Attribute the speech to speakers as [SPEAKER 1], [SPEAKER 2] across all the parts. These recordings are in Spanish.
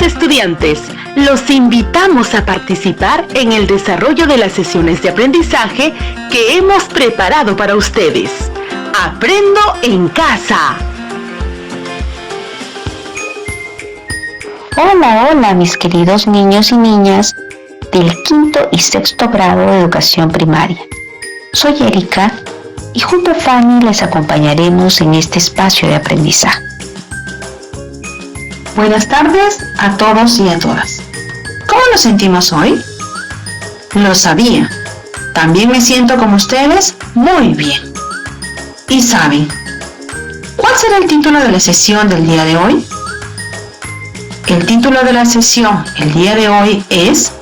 [SPEAKER 1] Queridos estudiantes, los invitamos a participar en el desarrollo de las sesiones de aprendizaje que hemos preparado para ustedes. ¡Aprendo en casa!
[SPEAKER 2] Hola, hola, mis queridos niños y niñas del quinto y sexto grado de educación primaria. Soy Erika y junto a Fanny les acompañaremos en este espacio de aprendizaje.
[SPEAKER 3] Buenas tardes a todos y a todas. ¿Cómo nos sentimos hoy? Lo sabía. También me siento como ustedes muy bien. ¿Y saben cuál será el título de la sesión del día de hoy? El título de la sesión el día de hoy es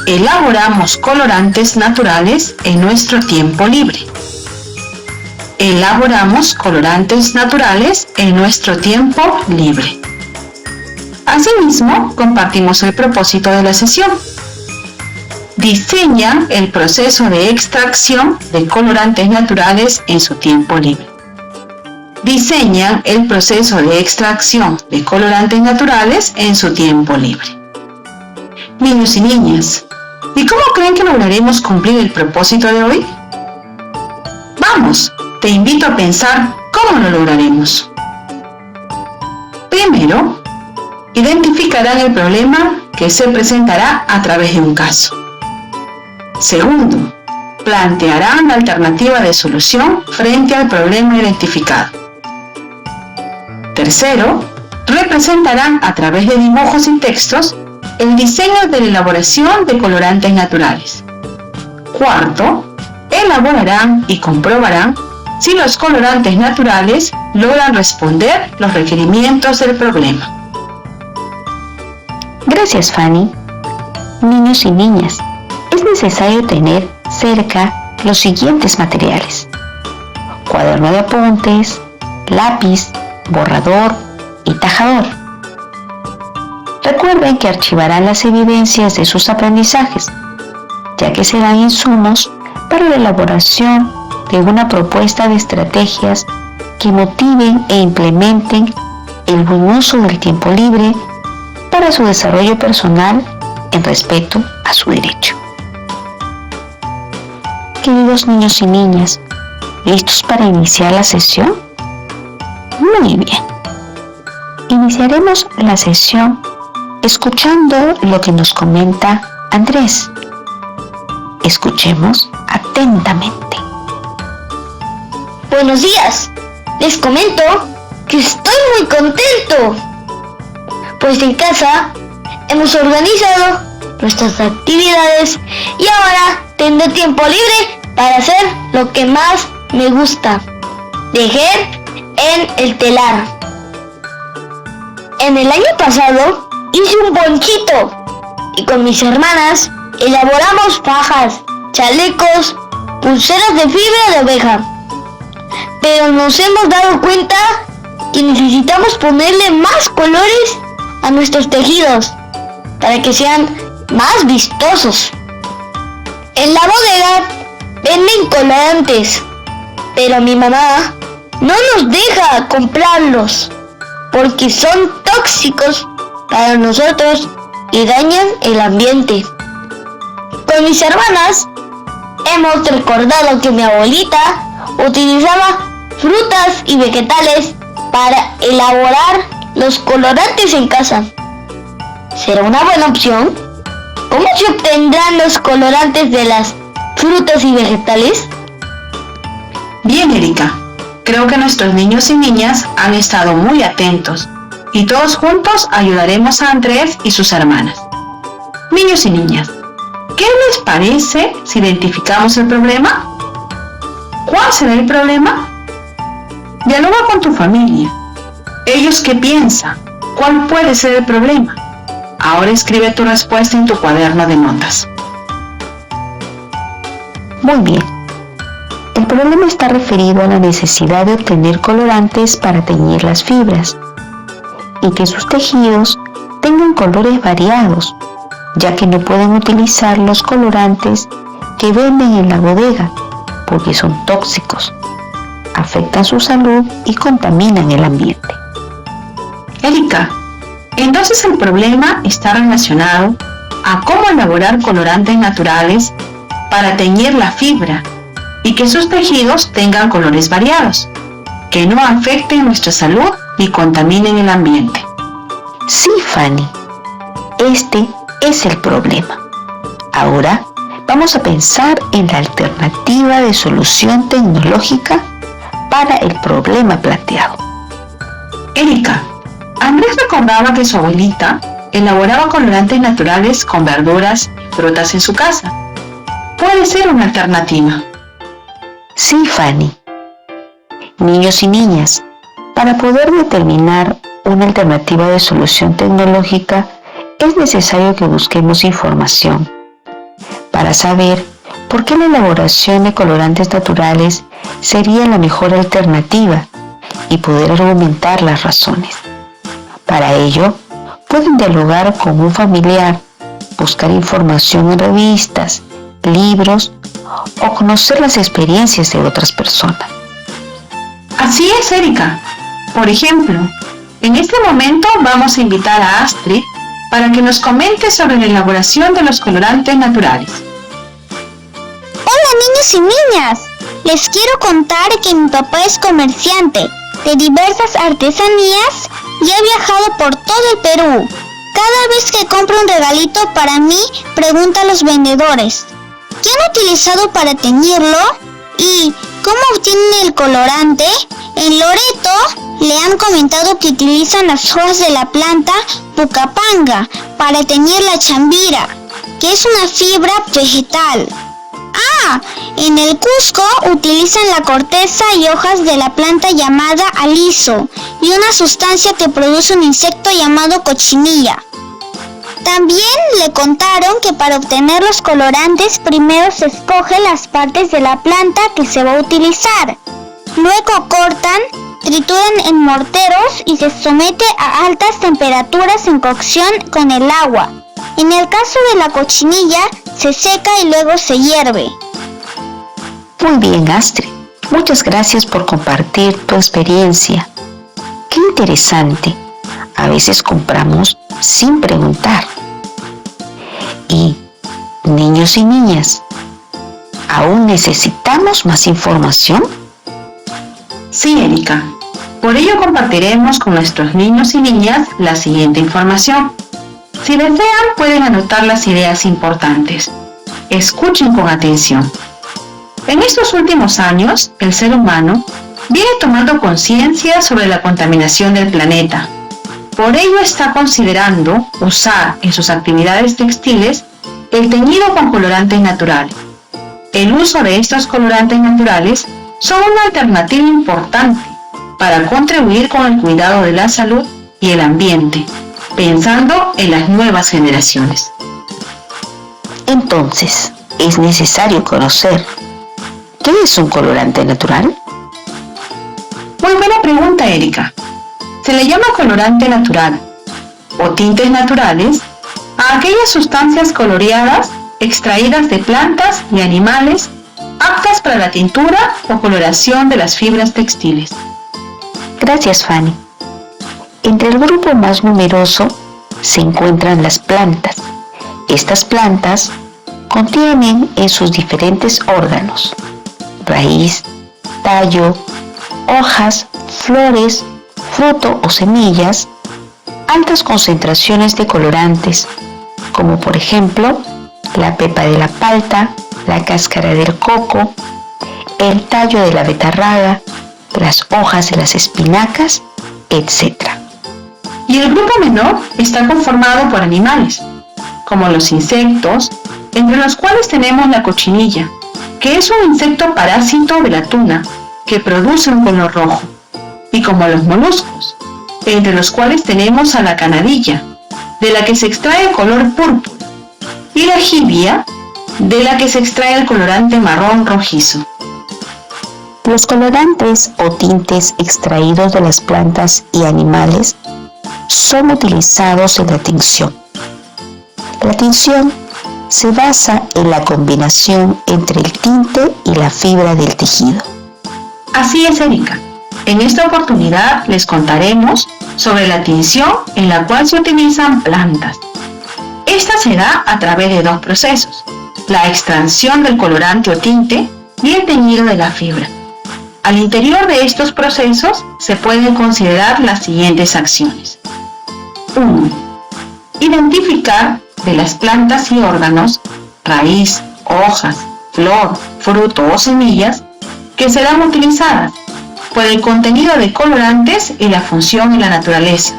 [SPEAKER 3] Elaboramos colorantes naturales en nuestro tiempo libre. Elaboramos colorantes naturales en nuestro tiempo libre. Asimismo, compartimos el propósito de la sesión. Diseña el proceso de extracción de colorantes naturales en su tiempo libre. Diseña el proceso de extracción de colorantes naturales en su tiempo libre. Niños y niñas, ¿y cómo creen que lograremos cumplir el propósito de hoy? Vamos, te invito a pensar cómo lo lograremos. Primero, identificarán el problema que se presentará a través de un caso. Segundo, plantearán la alternativa de solución frente al problema identificado. Tercero, representarán a través de dibujos y textos el diseño de la elaboración de colorantes naturales. Cuarto, elaborarán y comprobarán si los colorantes naturales logran responder los requerimientos del problema.
[SPEAKER 2] Gracias, Fanny. Niños y niñas, es necesario tener cerca los siguientes materiales: cuaderno de apuntes, lápiz, borrador y tajador. Recuerden que archivarán las evidencias de sus aprendizajes, ya que serán insumos para la elaboración de una propuesta de estrategias que motiven e implementen el buen uso del tiempo libre para su desarrollo personal en respeto a su derecho. Queridos niños y niñas, ¿listos para iniciar la sesión? Muy bien. Iniciaremos la sesión escuchando lo que nos comenta Andrés. Escuchemos atentamente.
[SPEAKER 4] Buenos días. Les comento que estoy muy contento, pues en casa hemos organizado nuestras actividades y ahora tendré tiempo libre para hacer lo que más me gusta: tejer en el telar. En el año pasado hice un ponchito y con mis hermanas elaboramos fajas, chalecos, pulseras de fibra de oveja. Pero nos hemos dado cuenta que necesitamos ponerle más colores a nuestros tejidos para que sean más vistosos. En la bodega venden colorantes, pero mi mamá no nos deja comprarlos porque son tóxicos para nosotros y dañan el ambiente. Con mis hermanas hemos recordado que mi abuelita utilizaba frutas y vegetales para elaborar los colorantes en casa. ¿Será una buena opción? ¿Cómo se obtendrán los colorantes de las frutas y vegetales?
[SPEAKER 3] Bien, Erika. Creo que nuestros niños y niñas han estado muy atentos y todos juntos ayudaremos a Andrés y sus hermanas. Niños y niñas, ¿qué les parece si identificamos el problema? ¿Cuál será el problema? Dialoga con tu familia. ¿Ellos qué piensan? ¿Cuál puede ser el problema? Ahora escribe tu respuesta en tu cuaderno de notas.
[SPEAKER 2] Muy bien. El problema está referido a la necesidad de obtener colorantes para teñir las fibras y que sus tejidos tengan colores variados, ya que no pueden utilizar los colorantes que venden en la bodega porque son tóxicos, afectan su salud y contaminan el ambiente.
[SPEAKER 3] Erika, Entonces el problema está relacionado a cómo elaborar colorantes naturales para teñir la fibra y que sus tejidos tengan colores variados, que no afecten nuestra salud ni contaminen el ambiente.
[SPEAKER 2] Sí, Fanny, este es el problema. Ahora vamos a pensar en la alternativa de solución tecnológica para el problema planteado.
[SPEAKER 3] Erika, Andrés recordaba que su abuelita elaboraba colorantes naturales con verduras y frutas en su casa. Puede ser una alternativa.
[SPEAKER 2] Sí, Fanny. Niños y niñas, para poder determinar una alternativa de solución tecnológica, es necesario que busquemos información para saber por qué la elaboración de colorantes naturales sería la mejor alternativa y poder argumentar las razones. Para ello, pueden dialogar con un familiar, buscar información en revistas, libros o conocer las experiencias de otras personas.
[SPEAKER 3] Así es, Erika. Por ejemplo, en este momento vamos a invitar a Astrid para que nos comente sobre la elaboración de los colorantes naturales.
[SPEAKER 4] Hola niños y niñas, les quiero contar que mi papá es comerciante de diversas artesanías y ha viajado por todo el Perú. Cada vez que compra un regalito para mí, pregunta a los vendedores, ¿qué han utilizado para teñirlo? ¿Y cómo obtienen el colorante? En Loreto le han comentado que utilizan las hojas de la planta pucapanga para teñir la chambira, que es una fibra vegetal. En el Cusco utilizan la corteza y hojas de la planta llamada aliso y una sustancia que produce un insecto llamado cochinilla. También le contaron que para obtener los colorantes primero se escogen las partes de la planta que se va a utilizar. Luego cortan, trituran en morteros y se somete a altas temperaturas en cocción con el agua. En el caso de la cochinilla, se seca y luego se hierve.
[SPEAKER 2] Muy bien, Astrid. Muchas gracias por compartir tu experiencia. Qué interesante. A veces compramos sin preguntar. Y, niños y niñas, ¿aún necesitamos más información?
[SPEAKER 3] Sí, Erika. Por ello compartiremos con nuestros niños y niñas la siguiente información. Si desean, pueden anotar las ideas importantes. Escuchen con atención. En estos últimos años, el ser humano viene tomando conciencia sobre la contaminación del planeta. Por ello está considerando usar en sus actividades textiles el teñido con colorantes naturales. El uso de estos colorantes naturales son una alternativa importante para contribuir con el cuidado de la salud y el ambiente, pensando en las nuevas generaciones.
[SPEAKER 2] Entonces, es necesario conocer ¿qué es un colorante natural?
[SPEAKER 3] Muy buena pregunta, Erika. Se le llama colorante natural o tintes naturales a aquellas sustancias coloreadas extraídas de plantas y animales aptas para la tintura o coloración de las fibras textiles.
[SPEAKER 2] Gracias, Fanny. Entre el grupo más numeroso se encuentran las plantas. Estas plantas contienen en sus diferentes órganos raíz, tallo, hojas, flores, fruto o semillas, altas concentraciones de colorantes, como por ejemplo la pepa de la palta, la cáscara del coco, el tallo de la betarraga, las hojas de las espinacas, etc.
[SPEAKER 3] Y el grupo menor está conformado por animales, como los insectos, entre los cuales tenemos la cochinilla, que es un insecto parásito de la tuna, que produce un color rojo, y como los moluscos, entre los cuales tenemos a la canadilla, de la que se extrae el color púrpura, y la jibia, de la que se extrae el colorante marrón rojizo.
[SPEAKER 2] Los colorantes o tintes extraídos de las plantas y animales son utilizados en la tinción. La tinción se basa en la combinación entre el tinte y la fibra del tejido.
[SPEAKER 3] Así es, Erika. En esta oportunidad les contaremos sobre la tinción en la cual se utilizan plantas. Esta se da a través de dos procesos: la extracción del colorante o tinte y el teñido de la fibra. Al interior de estos procesos se pueden considerar las siguientes acciones. 1. Identificar de las plantas y órganos, raíz, hojas, flor, fruto o semillas que serán utilizadas por el contenido de colorantes y la función en la naturaleza.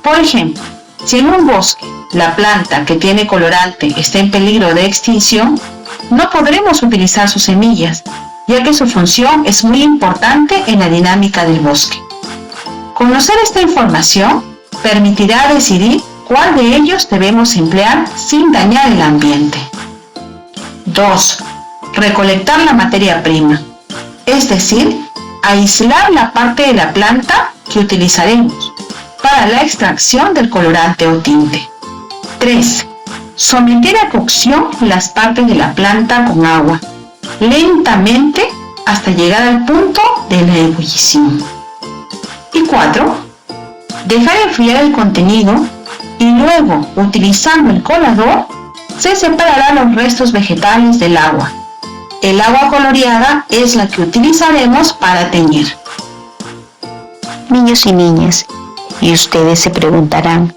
[SPEAKER 3] Por ejemplo, si en un bosque la planta que tiene colorante está en peligro de extinción, no podremos utilizar sus semillas, ya que su función es muy importante en la dinámica del bosque. Conocer esta información permitirá decidir cuál de ellos debemos emplear sin dañar el ambiente. 2. Recolectar la materia prima, es decir, aislar la parte de la planta que utilizaremos para la extracción del colorante o tinte. 3. Someter a cocción las partes de la planta con agua, lentamente hasta llegar al punto de la ebullición. Y 4. Dejar enfriar el contenido y luego, utilizando el colador, se separarán los restos vegetales del agua. El agua coloreada es la que utilizaremos para teñir.
[SPEAKER 2] Niños y niñas, y ustedes se preguntarán,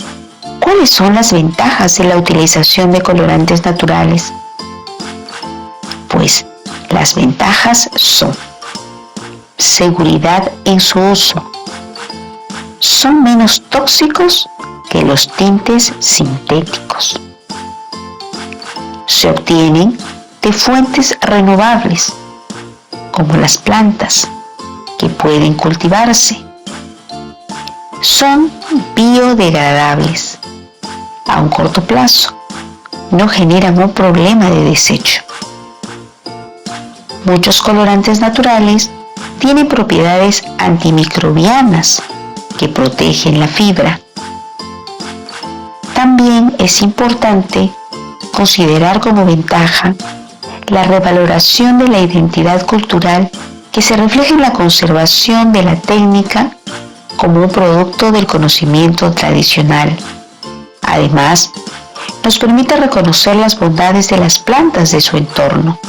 [SPEAKER 2] ¿cuáles son las ventajas de la utilización de colorantes naturales? Pues las ventajas son: seguridad en su uso. Son menos tóxicos que los tintes sintéticos. Se obtienen de fuentes renovables, como las plantas, que pueden cultivarse. Son biodegradables. A un corto plazo, no generan un problema de desecho. Muchos colorantes naturales tienen propiedades antimicrobianas que protegen la fibra. También es importante considerar como ventaja la revaloración de la identidad cultural que se refleja en la conservación de la técnica como un producto del conocimiento tradicional. Además, nos permite reconocer las bondades de las plantas de su entorno,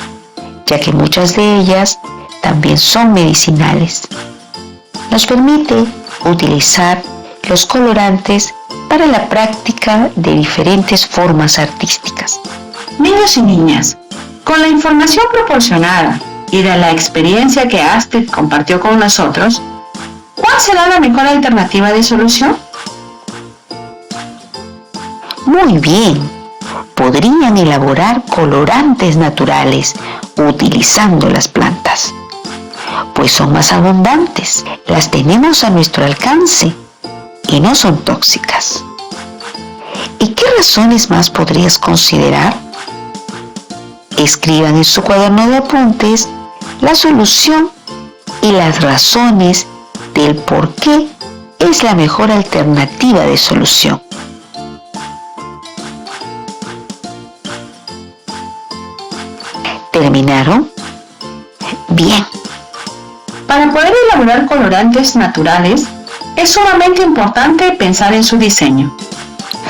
[SPEAKER 2] ya que muchas de ellas también son medicinales. Nos permite utilizar los colorantes para la práctica de diferentes formas artísticas.
[SPEAKER 3] Niños y niñas, con la información proporcionada y de la experiencia que Astrid compartió con nosotros, ¿cuál será la mejor alternativa de solución?
[SPEAKER 2] Muy bien, podrían elaborar colorantes naturales utilizando las plantas, pues son más abundantes, las tenemos a nuestro alcance y no son tóxicas. ¿Y qué razones más podrías considerar? Escriban en su cuaderno de apuntes la solución y las razones del por qué es la mejor alternativa de solución. ¿Terminaron? Bien.
[SPEAKER 3] Para poder elaborar colorantes naturales, es sumamente importante pensar en su diseño.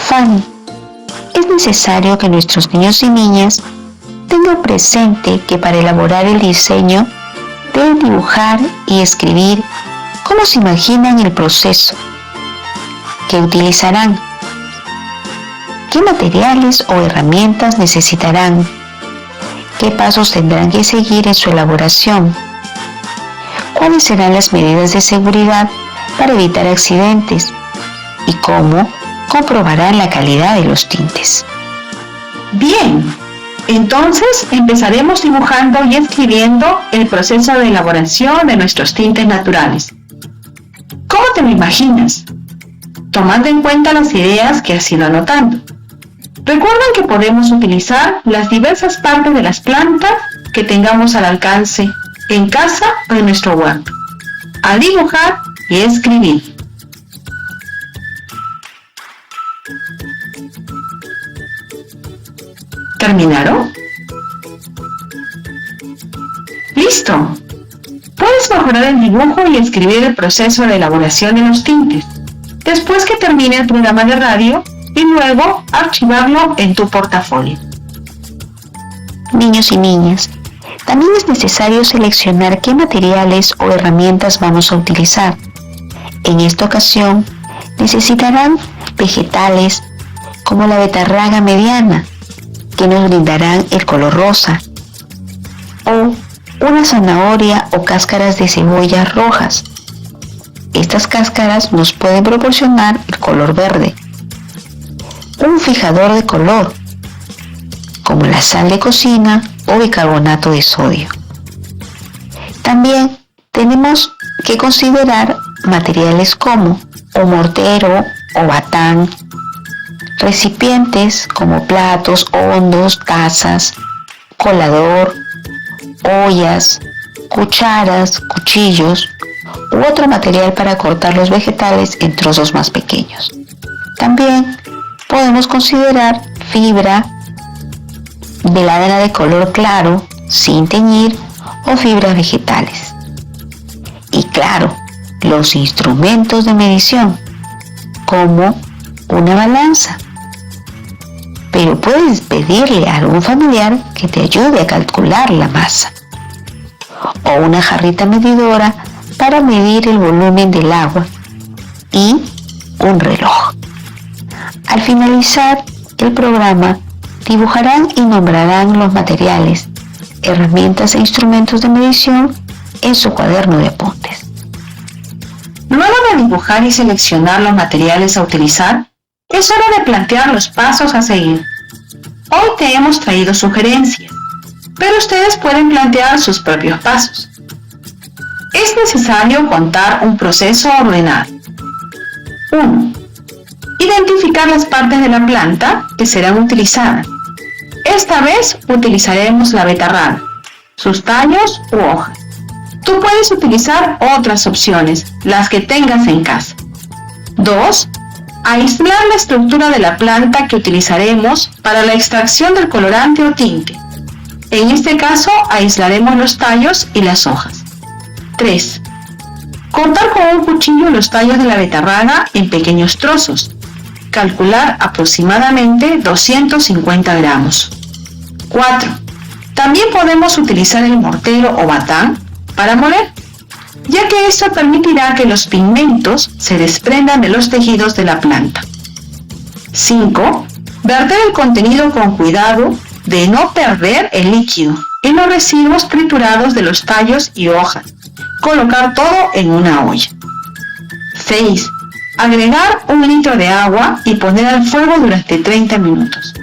[SPEAKER 2] Fanny, es necesario que nuestros niños y niñas tengan presente que para elaborar el diseño deben dibujar y escribir cómo se imaginan el proceso, qué utilizarán, qué materiales o herramientas necesitarán, qué pasos tendrán que seguir en su elaboración, cuáles serán las medidas de seguridad para evitar accidentes y cómo comprobarán la calidad de los tintes.
[SPEAKER 3] Bien, entonces empezaremos dibujando y escribiendo el proceso de elaboración de nuestros tintes naturales. ¿Cómo te lo imaginas? Tomando en cuenta las ideas que has ido anotando. Recuerden que podemos utilizar las diversas partes de las plantas que tengamos al alcance en casa o en nuestro huerto, a dibujar y escribir. ¿Terminaron? ¡Listo! Puedes mejorar el dibujo y escribir el proceso de elaboración de los tintes. después que termine el programa de radio y luego archivarlo en tu portafolio.
[SPEAKER 2] Niños y niñas, también es necesario seleccionar qué materiales o herramientas vamos a utilizar. En esta ocasión, necesitarán vegetales como la betarraga mediana, que nos brindarán el color rosa, o una zanahoria o cáscaras de cebollas rojas. Estas cáscaras nos pueden proporcionar el color verde. Un fijador de color, como la sal de cocina o bicarbonato de sodio. También tenemos que considerar materiales como un mortero o batán, recipientes como platos hondos, tazas, colador, ollas, cucharas, cuchillos u otro material para cortar los vegetales en trozos más pequeños. También podemos considerar fibra de lana de color claro, sin teñir, o fibras vegetales. Y claro, los instrumentos de medición, como una balanza. Pero puedes pedirle a algún familiar que te ayude a calcular la masa. O una jarrita medidora para medir el volumen del agua. Y un reloj. Al finalizar el programa, dibujarán y nombrarán los materiales, herramientas e instrumentos de medición en su cuaderno de apuntes.
[SPEAKER 3] Luego de dibujar y seleccionar los materiales a utilizar, es hora de plantear los pasos a seguir. Hoy te hemos traído sugerencias, pero ustedes pueden plantear sus propios pasos. Es necesario contar un proceso ordenado. 1. Identificar las partes de la planta que serán utilizadas. Esta vez utilizaremos la betarraga, sus tallos u hojas. Tú puedes utilizar otras opciones, las que tengas en casa. 2. Aislar la estructura de la planta que utilizaremos para la extracción del colorante o tinte. En este caso, aislaremos los tallos y las hojas. 3. Cortar con un cuchillo los tallos de la betarraga en pequeños trozos. Calcular aproximadamente 250 gramos. 4. También podemos utilizar el mortero o batán para moler, ya que esto permitirá que los pigmentos se desprendan de los tejidos de la planta. 5. Verter el contenido con cuidado de no perder el líquido en los residuos triturados de los tallos y hojas. Colocar todo en una olla. 6. Agregar 1 litro de agua y poner al fuego durante 30 minutos.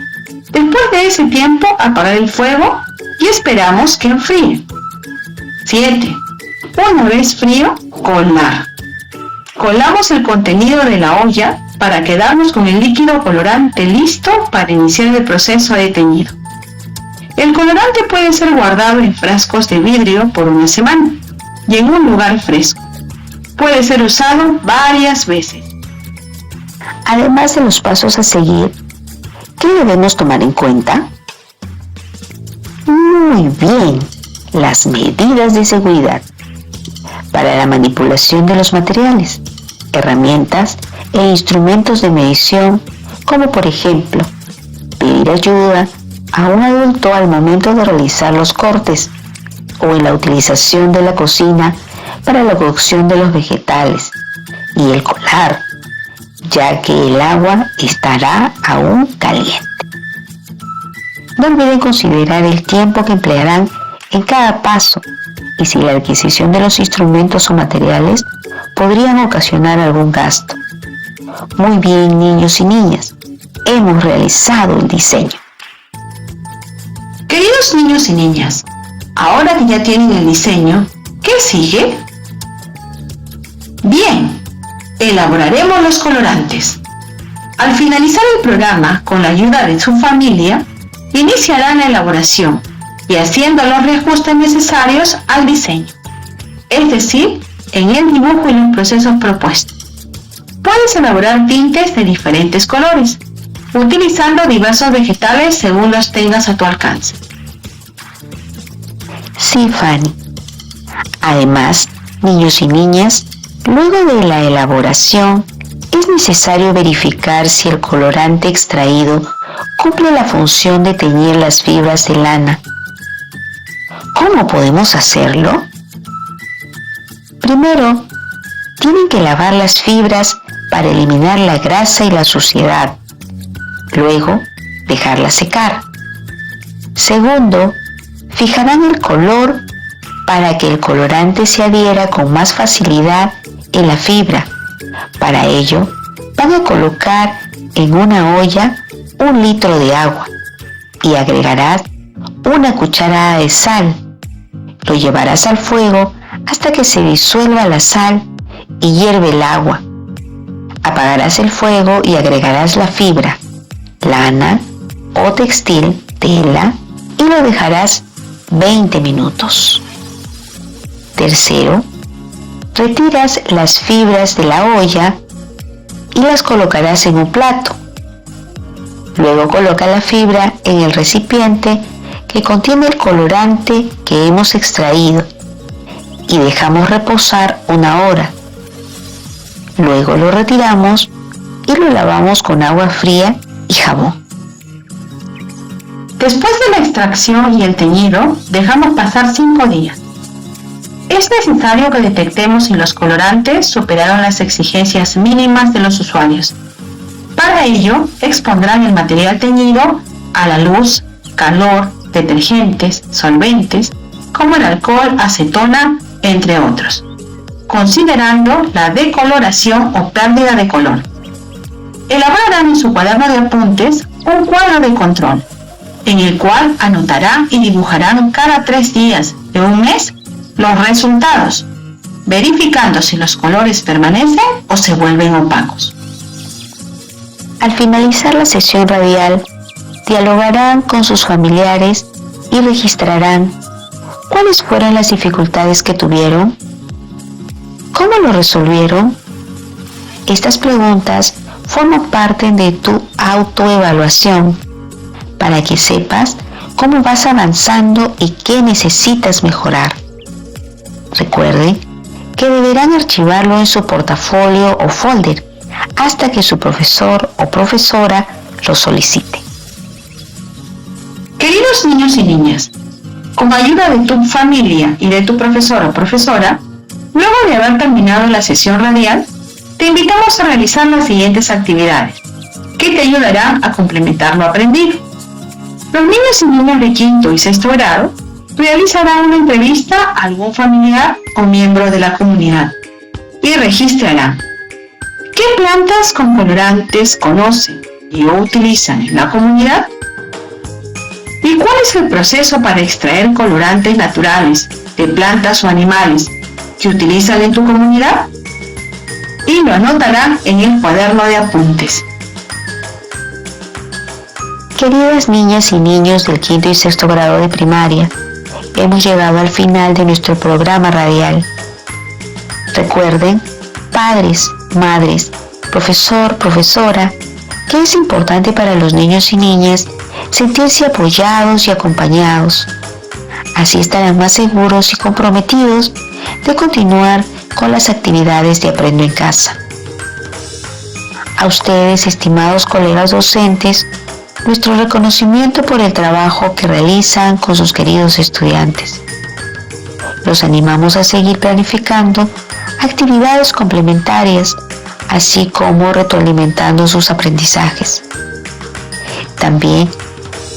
[SPEAKER 3] Después de ese tiempo, apagar el fuego y esperamos que enfríe. 7. Una vez frío, colar. Colamos el contenido de la olla para quedarnos con el líquido colorante listo para iniciar el proceso de teñido. El colorante puede ser guardado en frascos de vidrio por 1 semana y en un lugar fresco. Puede ser usado varias veces.
[SPEAKER 2] Además de los pasos a seguir, ¿qué debemos tomar en cuenta? Muy bien, las medidas de seguridad para la manipulación de los materiales, herramientas e instrumentos de medición, como por ejemplo, pedir ayuda a un adulto al momento de realizar los cortes o en la utilización de la cocina para la cocción de los vegetales y el colar, ya que el agua estará aún caliente. No olviden considerar el tiempo que emplearán en cada paso y si la adquisición de los instrumentos o materiales podrían ocasionar algún gasto. Muy bien, niños y niñas, hemos realizado el diseño.
[SPEAKER 3] Queridos niños y niñas, ahora que ya tienen el diseño, ¿qué sigue? Bien, elaboraremos los colorantes. Al finalizar el programa, con la ayuda de su familia, iniciarán la elaboración y haciendo los reajustes necesarios al diseño, es decir, en el dibujo y los procesos propuestos. Puedes elaborar tintes de diferentes colores, utilizando diversos vegetales según los tengas a tu alcance.
[SPEAKER 2] Sí, Fanny. Además, niños y niñas, luego de la elaboración, es necesario verificar si el colorante extraído cumple la función de teñir las fibras de lana. ¿Cómo podemos hacerlo? Primero, tienen que lavar las fibras para eliminar la grasa y la suciedad. Luego, dejarlas secar. Segundo, fijarán el color para que el colorante se adhiera con más facilidad en la fibra. Para ello, van a colocar en una olla 1 litro de agua y agregarás 1 cucharada de sal. Lo llevarás al fuego hasta que se disuelva la sal y hierve el agua. Apagarás el fuego y agregarás la fibra, lana o textil, tela, y lo dejarás 20 minutos. Tercero, retiras las fibras de la olla y las colocarás en un plato. Luego coloca la fibra en el recipiente que contiene el colorante que hemos extraído y dejamos reposar 1 hora. Luego lo retiramos y lo lavamos con agua fría y jabón.
[SPEAKER 3] Después de la extracción y el teñido, dejamos pasar 5 días. Es necesario que detectemos si los colorantes superaron las exigencias mínimas de los usuarios. Para ello, expondrán el material teñido a la luz, calor, detergentes, solventes, como el alcohol, acetona, entre otros, considerando la decoloración o pérdida de color. Elaborarán en su cuaderno de apuntes un cuadro de control, en el cual anotarán y dibujarán cada 3 días de un mes los resultados, verificando si los colores permanecen o se vuelven opacos.
[SPEAKER 2] Al finalizar la sesión radial, dialogarán con sus familiares y registrarán cuáles fueron las dificultades que tuvieron, cómo lo resolvieron. Estas preguntas forman parte de tu autoevaluación para que sepas cómo vas avanzando y qué necesitas mejorar. Recuerde que deberán archivarlo en su portafolio o folder hasta que su profesor o profesora lo solicite.
[SPEAKER 3] Queridos niños y niñas, con ayuda de tu familia y de tu profesor o profesora, luego de haber terminado la sesión radial, te invitamos a realizar las siguientes actividades, que te ayudarán a complementar lo aprendido. Los niños y niñas de 5º y 6º grado realizarán una entrevista a algún familiar o miembro de la comunidad y registrarán qué plantas con colorantes conocen y o utilizan en la comunidad y cuál es el proceso para extraer colorantes naturales de plantas o animales que utilizan en tu comunidad, y lo anotarán en el cuaderno de apuntes.
[SPEAKER 2] Queridas niñas y niños del 5º y 6º grado de primaria, hemos llegado al final de nuestro programa radial. Recuerden, padres, madres, profesor, profesora, que es importante para los niños y niñas sentirse apoyados y acompañados. Así estarán más seguros y comprometidos de continuar con las actividades de Aprendo en Casa. A ustedes, estimados colegas docentes, nuestro reconocimiento por el trabajo que realizan con sus queridos estudiantes. Los animamos a seguir planificando actividades complementarias, así como retroalimentando sus aprendizajes. También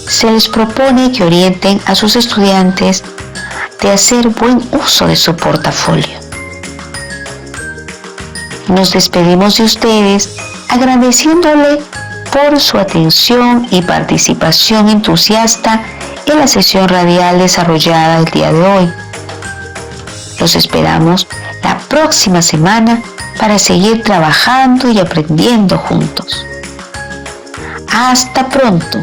[SPEAKER 2] se les propone que orienten a sus estudiantes de hacer buen uso de su portafolio. Nos despedimos de ustedes agradeciéndole por su atención y participación entusiasta en la sesión radial desarrollada el día de hoy. Los esperamos la próxima semana para seguir trabajando y aprendiendo juntos. Hasta pronto.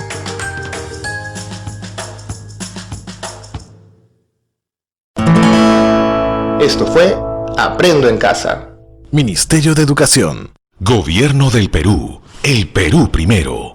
[SPEAKER 5] Esto fue Aprendo en Casa.
[SPEAKER 6] Ministerio de Educación. Gobierno del Perú. El Perú primero.